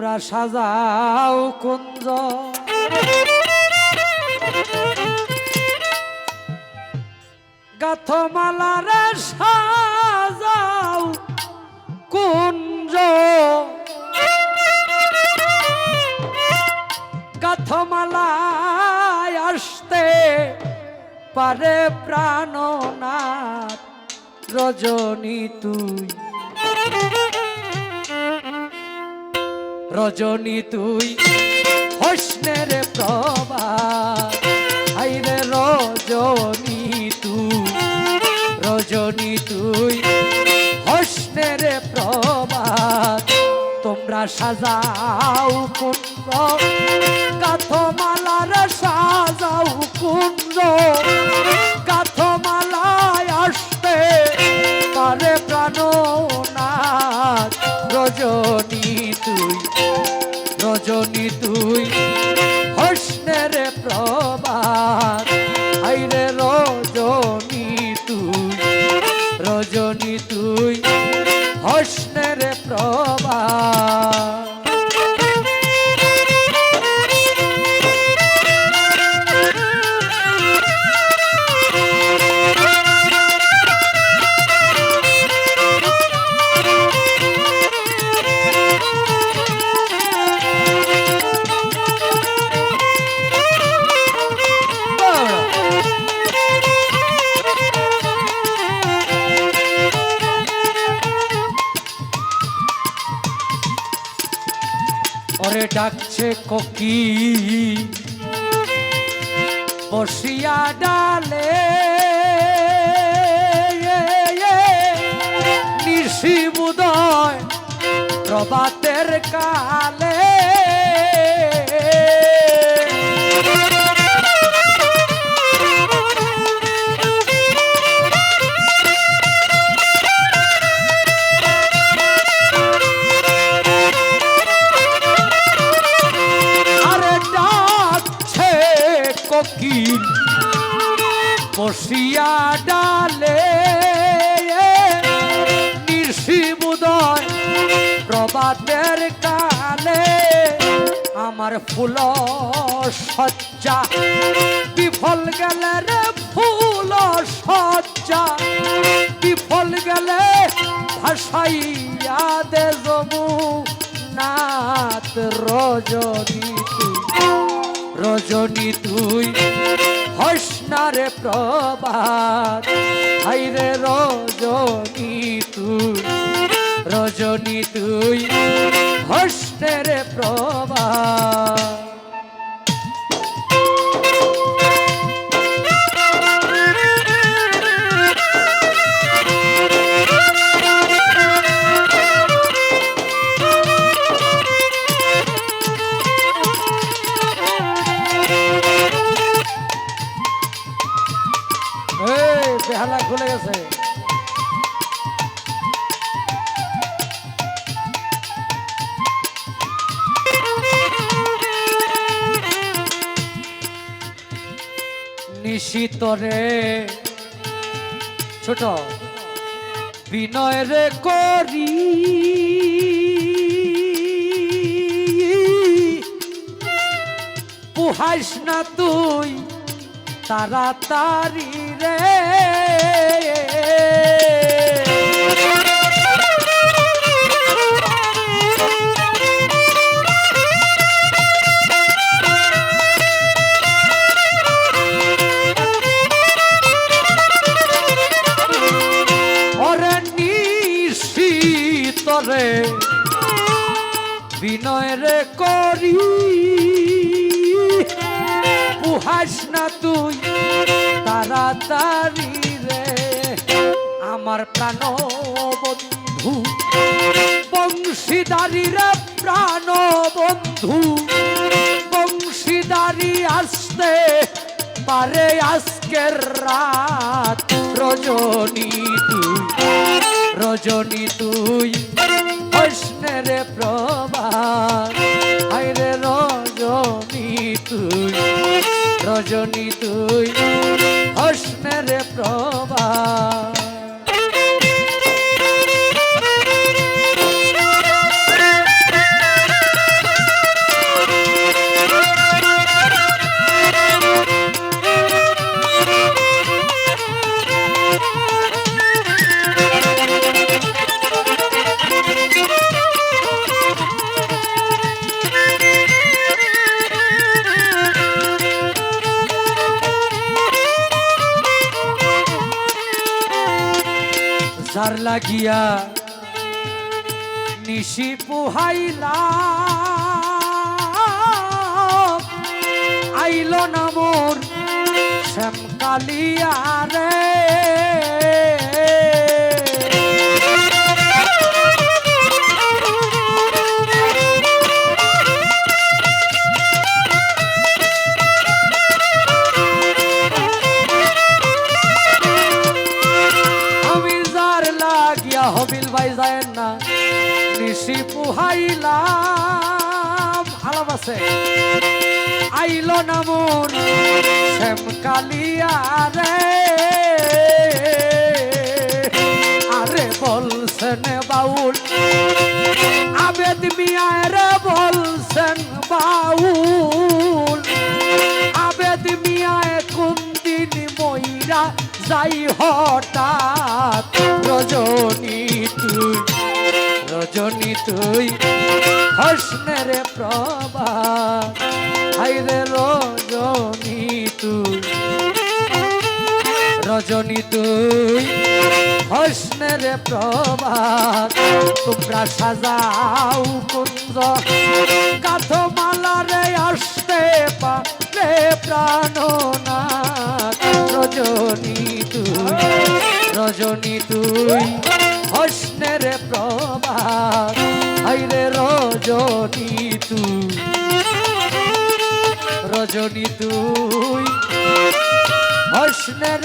তোমরা সাজাও কুঞ্জ গাথমালারে সাজাও কুঞ্জ গাথমালায় আসতে পারে প্রাণনাথ রজনী তুই রজনী তুই হোসনের প্রভা আইরে রজনী তুই হোসনের প্রভা তোমরা সাজাও কুঞ্জ গাথমালার সাজাও কুঞ্জ গাথমালায় আসতে পারে প্রাণনাথ রজনী তুই হোসনের প্রভাত আইরে রজনী তুই হোসনের প্রভাত ওরে ডাকছে কোকি বসিয়া ডালে নিশিবুদয় প্রভাতের কালে কোকিল বসিয়া ডালে নিশিবুদয় প্রভাতের কালে আমার ফুল সজ্জা বিফল গেলে রে ফুল সজ্জা বিফল গেলে ভাসাইয়া দে যমুনাথ রজনী তুই হোসনারে প্রভাত হাইরে রজনী তুই হোসনের প্রভাত বেহালা খুলে গেছে নিশিতরে ছোট বিনয় রে করি পুহাইস না তুই তাড়াতাড়ি রে ওরে নিশিতরে বিনয় রে করি পুহাস না তুই তাড়াতাড়ি রে আমার প্রাণ বন্ধু বংশীদারি রে প্রাণ বন্ধু বংশীদারি আসতে পারে আজকের রাত রজনী তুই হোসনের প্রভাত আইরে রজনী তুই হোসনের প্রভাত যার লাগিয়া নিশি পুহাইলা আইলো না মোর শ্যামকালিয়া রে আমি যার লাগিয়া হবিল ভাই যায় না নিশি পুহাইলাম আলাপ আছে আইলো না মোর শ্যামকালিয়া রে আরে বলছেন বাউল আবেদ মিয়া রে বলছেন বাউল আবেদ মিয়া কোন দিন মইরা যাই হঠাৎ রজনী তুই রজনী তুই হসনের প্রভা হাইরে রজনী তুই রজনী তুই হসনের প্রভা তোমরা সাজাও কুঞ্জ কাঠমালা রে আসতে পারে প্রাণনাথ রজনী তুই রজনী তুই হসনের প্রভা হাইরে রজনী তুই রজনী তুই হসনের